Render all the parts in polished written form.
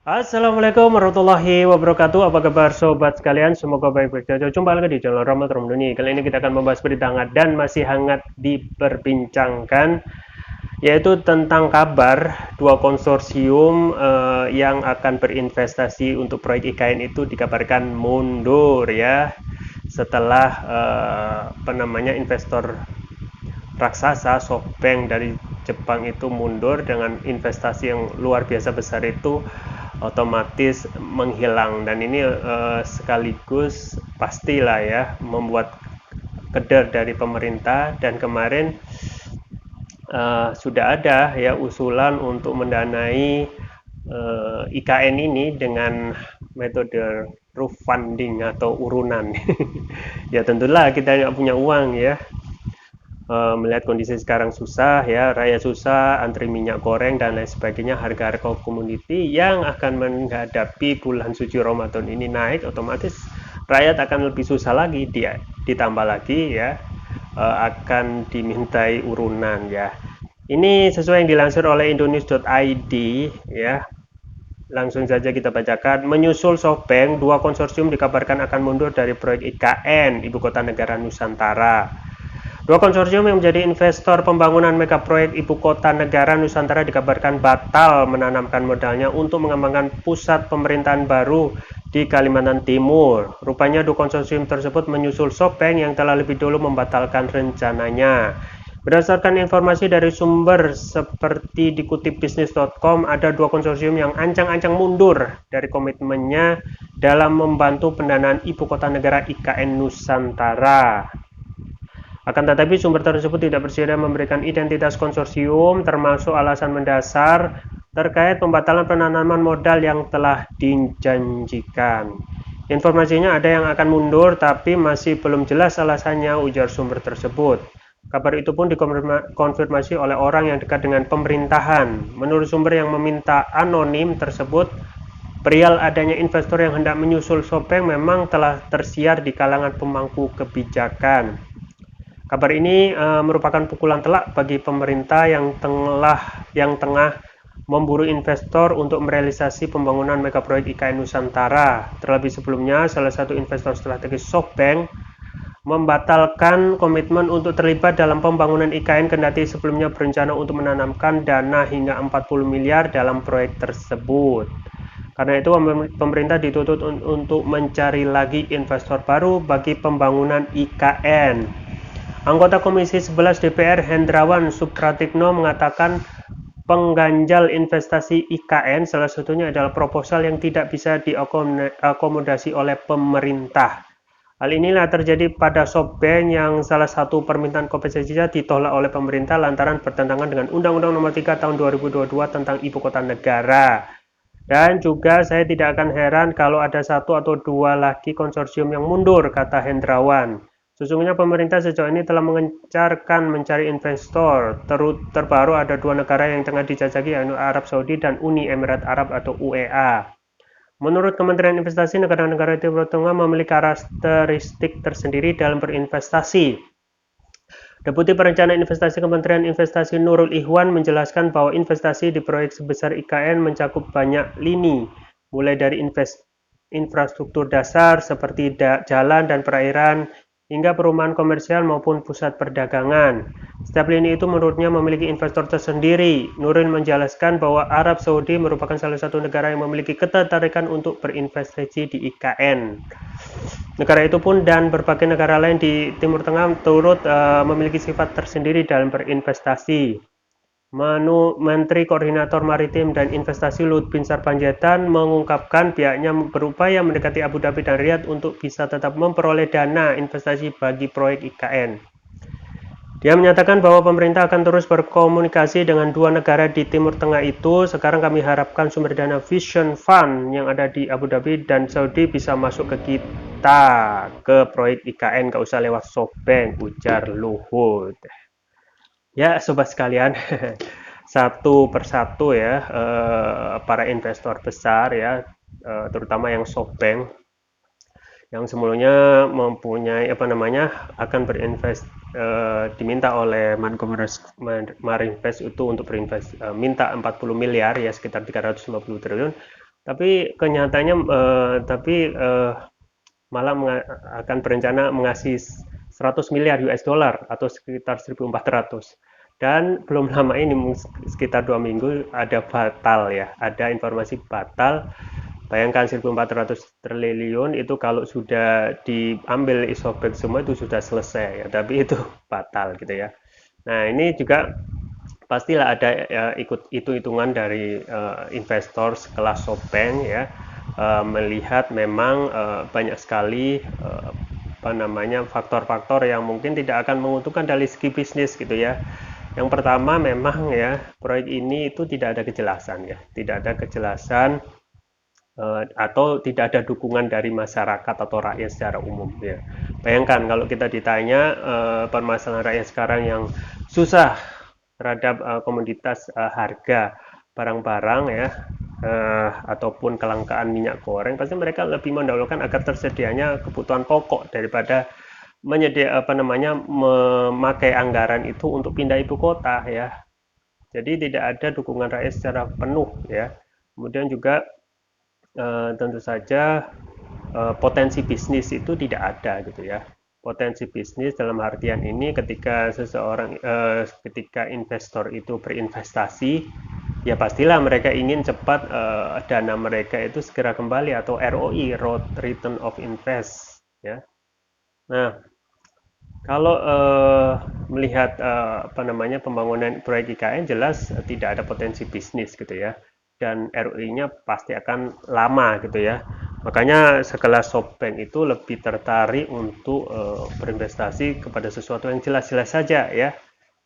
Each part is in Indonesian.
Assalamualaikum warahmatullahi wabarakatuh. Apa kabar sobat sekalian? Semoga baik-baik saja. Jumpa lagi di channel Rahmat Romdoni. Kali ini kita akan membahas berita hangat dan masih hangat diperbincangkan, yaitu tentang kabar dua konsorsium yang akan berinvestasi untuk proyek IKN itu dikabarkan mundur ya, setelah investor raksasa SoftBank dari Jepang itu mundur dengan investasi yang luar biasa besar itu otomatis menghilang, dan ini sekaligus pastilah ya membuat keder dari pemerintah. Dan kemarin sudah ada ya usulan untuk mendanai IKN ini dengan metode roof funding atau urunan. Ya tentulah kita nggak punya uang ya. Melihat kondisi sekarang susah ya, rakyat susah, antri minyak goreng dan lain sebagainya, harga-harga komoditi yang akan menghadapi bulan suci Ramadan ini naik, otomatis rakyat akan lebih susah lagi, ditambah lagi ya akan dimintai urunan ya. Ini sesuai yang dilansir oleh indonews.id ya. Langsung saja kita bacakan. Menyusul SoftBank, dua konsorsium dikabarkan akan mundur dari proyek IKN Ibu Kota Negara Nusantara. Dua konsorsium yang menjadi investor pembangunan mega proyek Ibu Kota Negara Nusantara dikabarkan batal menanamkan modalnya untuk mengembangkan pusat pemerintahan baru di Kalimantan Timur. Rupanya dua konsorsium tersebut menyusul SoftBank yang telah lebih dulu membatalkan rencananya. Berdasarkan informasi dari sumber seperti dikutip bisnis.com, ada dua konsorsium yang ancang-ancang mundur dari komitmennya dalam membantu pendanaan Ibu Kota Negara IKN Nusantara. Akan tetapi sumber tersebut tidak bersedia memberikan identitas konsorsium, termasuk alasan mendasar terkait pembatalan penanaman modal yang telah dijanjikan. Informasinya ada yang akan mundur, tapi masih belum jelas alasannya, ujar sumber tersebut. Kabar itu pun dikonfirmasi oleh orang yang dekat dengan pemerintahan. Menurut sumber yang meminta anonim tersebut, perihal adanya investor yang hendak menyusul SoftBank memang telah tersiar di kalangan pemangku kebijakan. Kabar ini merupakan pukulan telak bagi pemerintah yang tengah memburu investor untuk merealisasi pembangunan mega proyek IKN Nusantara. Terlebih sebelumnya, salah satu investor strategis SoftBank membatalkan komitmen untuk terlibat dalam pembangunan IKN, kendati sebelumnya berencana untuk menanamkan dana hingga 40 miliar dalam proyek tersebut. Karena itu pemerintah dituntut untuk mencari lagi investor baru bagi pembangunan IKN. Anggota Komisi 11 DPR Hendrawan Supratikno mengatakan pengganjal investasi IKN salah satunya adalah proposal yang tidak bisa diakomodasi oleh pemerintah. Hal inilah terjadi pada SoftBank yang salah satu permintaan kompensasinya ditolak oleh pemerintah lantaran bertentangan dengan Undang-Undang Nomor 3 Tahun 2022 tentang Ibu Kota Negara. Dan juga saya tidak akan heran kalau ada satu atau dua lagi konsorsium yang mundur, kata Hendrawan. Sesungguhnya pemerintah sejauh ini telah mengencarkan mencari investor. Terbaru ada dua negara yang tengah dijajaki, yaitu Arab Saudi dan Uni Emirat Arab atau UEA. Menurut Kementerian Investasi, negara-negara Timur Tengah memiliki karakteristik tersendiri dalam berinvestasi. Deputi Perencanaan Investasi Kementerian Investasi Nurul Ikhwan menjelaskan bahwa investasi di proyek sebesar IKN mencakup banyak lini, mulai dari infrastruktur dasar seperti jalan dan perairan, hingga perumahan komersial maupun pusat perdagangan. Setiap lini itu menurutnya memiliki investor tersendiri. Nurul menjelaskan bahwa Arab Saudi merupakan salah satu negara yang memiliki ketertarikan untuk berinvestasi di IKN. Negara itu pun dan berbagai negara lain di Timur Tengah turut memiliki sifat tersendiri dalam berinvestasi. Menteri Koordinator Maritim dan Investasi Luhut Binsar Panjaitan mengungkapkan pihaknya berupaya mendekati Abu Dhabi dan Riyadh untuk bisa tetap memperoleh dana investasi bagi proyek IKN. Dia menyatakan bahwa pemerintah akan terus berkomunikasi dengan dua negara di Timur Tengah itu. Sekarang kami harapkan sumber dana Vision Fund yang ada di Abu Dhabi dan Saudi bisa masuk ke kita, ke proyek IKN, gak usah lewat SoftBank, ujar Luhut. Ya, sobat sekalian, satu persatu ya, para investor besar ya, terutama yang SoftBank, yang sebelumnya mempunyai akan diminta oleh Marinvest itu untuk minta 40 miliar ya, sekitar 350 triliun. Tapi kenyataannya malah akan berencana mengasih 100 miliar US dollar atau sekitar 1.400. Dan belum lama ini, sekitar 2 minggu, ada batal ya, ada informasi batal. Bayangkan 1.400 triliun itu kalau sudah diambil isobek semua itu sudah selesai ya, tapi itu batal gitu ya. Nah, ini juga pastilah ada ya, ikut hitung-hitungan dari investor sekelas SoftBank ya, melihat memang banyak sekali apa namanya faktor-faktor yang mungkin tidak akan menguntungkan dari segi bisnis gitu ya. Yang pertama memang ya, proyek ini itu tidak ada kejelasan ya, tidak ada kejelasan atau tidak ada dukungan dari masyarakat atau rakyat secara umum ya. Bayangkan kalau kita ditanya permasalahan rakyat sekarang yang susah terhadap komoditas harga barang-barang ya, ataupun kelangkaan minyak goreng, pasti mereka lebih mendahulukan agar tersedianya kebutuhan pokok daripada memakai anggaran itu untuk pindah ibu kota ya. Jadi tidak ada dukungan rakyat secara penuh ya. Kemudian juga tentu saja potensi bisnis itu tidak ada gitu ya. Potensi bisnis dalam artian ini ketika ketika investor itu berinvestasi, ya pastilah mereka ingin cepat dana mereka itu segera kembali, atau ROI, Return of Invest ya. Nah, kalau melihat pembangunan proyek IKN, jelas tidak ada potensi bisnis gitu ya, dan ROI-nya pasti akan lama gitu ya. Makanya sekelas SoftBank itu lebih tertarik untuk berinvestasi kepada sesuatu yang jelas-jelas saja ya.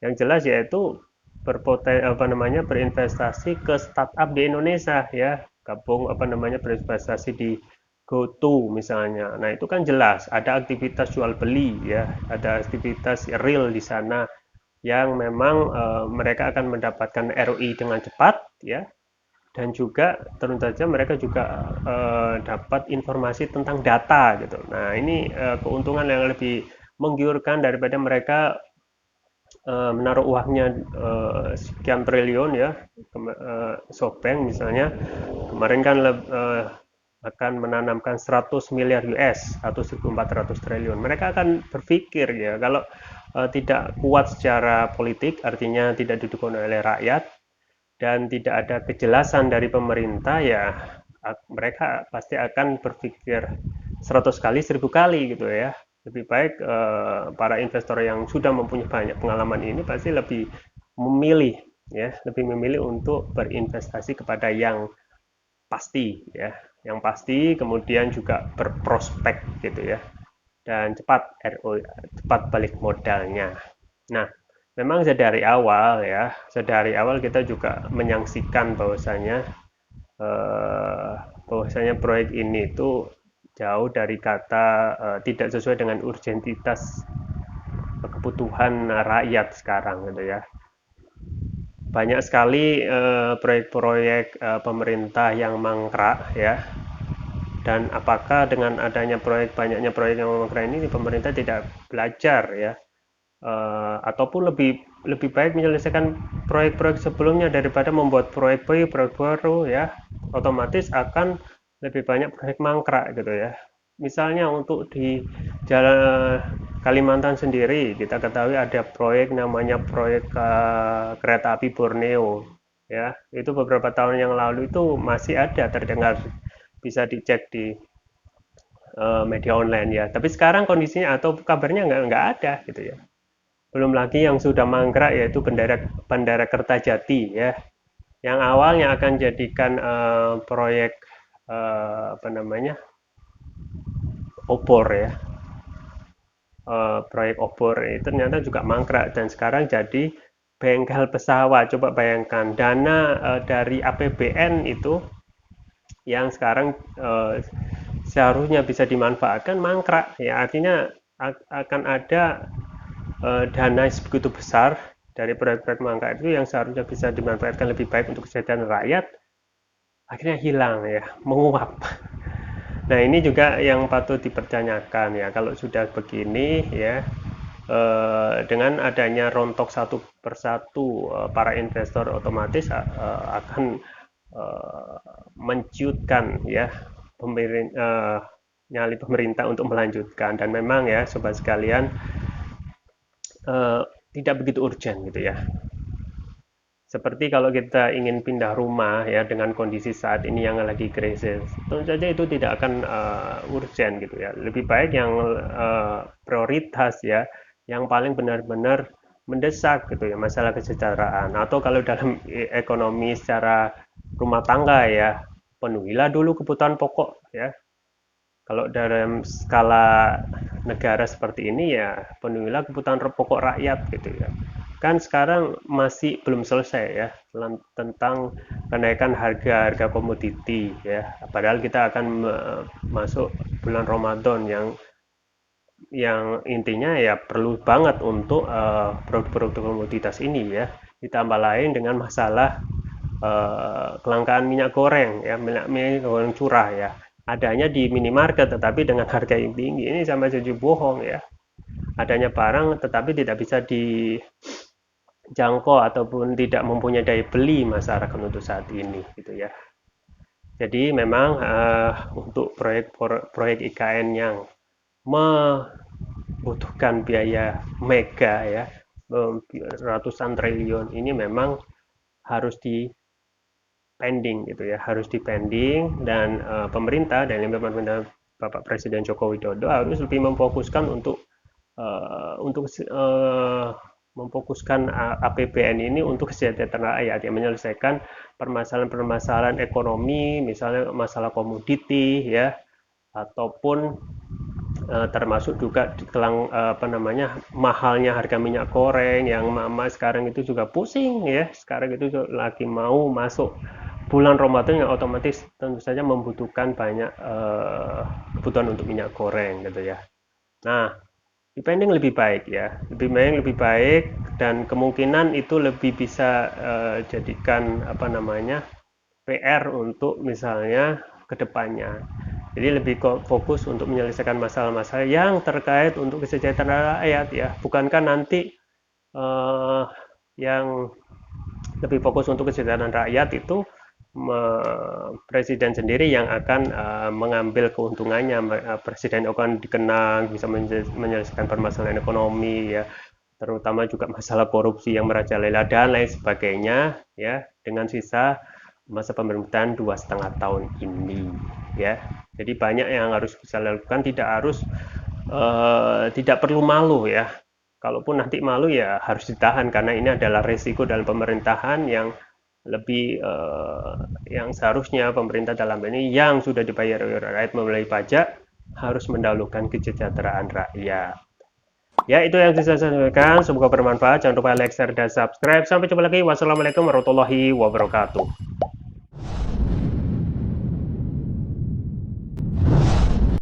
Yang jelas yaitu berinvestasi ke startup di Indonesia ya, gabung berinvestasi di GoTo misalnya. Nah, itu kan jelas ada aktivitas jual beli ya, ada aktivitas real di sana yang memang mereka akan mendapatkan ROI dengan cepat ya, dan juga tentu saja mereka juga dapat informasi tentang data gitu. Nah, ini keuntungan yang lebih menggiurkan daripada mereka menaruh uangnya sekian triliun ya. SoftBank misalnya kemarin kan akan menanamkan 100 miliar US atau 1.400 triliun. Mereka akan berpikir ya, kalau tidak kuat secara politik, artinya tidak didukung oleh rakyat dan tidak ada kejelasan dari pemerintah ya, mereka pasti akan berpikir 100 kali 1000 kali gitu ya. Lebih baik para investor yang sudah mempunyai banyak pengalaman ini pasti lebih memilih ya, lebih memilih untuk berinvestasi kepada yang pasti ya, yang pasti, kemudian juga berprospek gitu ya, dan cepat ROI, cepat balik modalnya. Nah, memang sedari awal kita juga menyaksikan bahwasanya proyek ini itu jauh dari kata tidak sesuai dengan urgentitas kebutuhan rakyat sekarang gitu ya. Banyak sekali proyek-proyek pemerintah yang mangkrak ya, dan apakah dengan adanya banyaknya proyek yang mangkrak ini pemerintah tidak belajar ya, ataupun lebih baik menyelesaikan proyek-proyek sebelumnya daripada membuat proyek baru ya, otomatis akan lebih banyak proyek mangkrak gitu ya. Misalnya untuk di Jalan Kalimantan sendiri, kita ketahui ada proyek namanya proyek kereta api Borneo ya. Itu beberapa tahun yang lalu itu masih ada terdengar, bisa dicek di media online ya. Tapi sekarang kondisinya atau kabarnya nggak ada gitu ya. Belum lagi yang sudah mangkrak, yaitu Bandara Kertajati ya, yang awalnya akan jadikan proyek obor ya, proyek obor ini ternyata juga mangkrak dan sekarang jadi bengkel pesawat. Coba bayangkan, dana dari APBN itu yang sekarang seharusnya bisa dimanfaatkan mangkrak ya, artinya akan ada dana begitu besar dari proyek-proyek mangkrak itu yang seharusnya bisa dimanfaatkan lebih baik untuk kesejahteraan rakyat, akhirnya hilang ya, menguap. Nah, ini juga yang patut dipertanyakan ya, kalau sudah begini ya, dengan adanya rontok satu persatu para investor, otomatis akan menciutkan ya nyali pemerintah untuk melanjutkan. Dan memang ya sobat sekalian, tidak begitu urgent gitu ya. Seperti kalau kita ingin pindah rumah ya dengan kondisi saat ini yang lagi krisis, tentu saja itu tidak akan urgent gitu ya. Lebih baik yang prioritas ya, yang paling benar-benar mendesak gitu ya, masalah kesejahteraan. Atau kalau dalam ekonomi secara rumah tangga ya, penuhilah dulu kebutuhan pokok ya. Kalau dalam skala negara seperti ini ya, penuhilah kebutuhan pokok rakyat gitu ya. Kan sekarang masih belum selesai ya tentang kenaikan harga komoditi ya. Padahal kita akan masuk bulan Ramadan yang intinya ya perlu banget untuk produk-produk komoditas ini ya. Ditambah lain dengan masalah kelangkaan minyak goreng ya, minyak goreng curah ya. Adanya di minimarket tetapi dengan harga yang tinggi, ini sama saja bohong ya. Adanya barang tetapi tidak bisa dijangkau ataupun tidak mempunyai daya beli masyarakat untuk saat ini gitu ya. Jadi memang untuk proyek IKN yang membutuhkan biaya mega ya, ratusan triliun, ini memang harus di pending gitu ya, harus dipending. Dan pemerintah dan pemerintah Bapak Presiden Joko Widodo harus lebih memfokuskan untuk memfokuskan APBN ini untuk kesejahteraan rakyat, yang menyelesaikan permasalahan-permasalahan ekonomi, misalnya masalah komoditi ya, ataupun termasuk juga mahalnya harga minyak goreng yang mama sekarang itu juga pusing ya. Sekarang itu lagi mau masuk bulan Ramadan yang otomatis tentu saja membutuhkan banyak kebutuhan untuk minyak goreng gitu ya. Nah, depending lebih baik ya, lebih baik dan kemungkinan itu lebih bisa jadikan PR untuk misalnya kedepannya. Jadi lebih fokus untuk menyelesaikan masalah-masalah yang terkait untuk kesejahteraan rakyat ya. Bukankah nanti yang lebih fokus untuk kesejahteraan rakyat itu presiden sendiri yang akan mengambil keuntungannya. Presiden akan dikenang bisa menyelesaikan permasalahan ekonomi ya, terutama juga masalah korupsi yang merajalela dan lain sebagainya ya, dengan sisa masa pemerintahan 2,5 tahun ini ya. Jadi banyak yang harus bisa lakukan, tidak perlu malu ya. Kalaupun nanti malu ya harus ditahan, karena ini adalah resiko dalam pemerintahan yang lebih yang seharusnya pemerintah dalam ini yang sudah dibayar oleh rakyat melalui pajak harus mendahulukan kesejahteraan rakyat. Ya, itu yang bisa saya sampaikan. Semoga bermanfaat. Jangan lupa like, share, dan subscribe. Sampai jumpa lagi. Wassalamualaikum warahmatullahi wabarakatuh.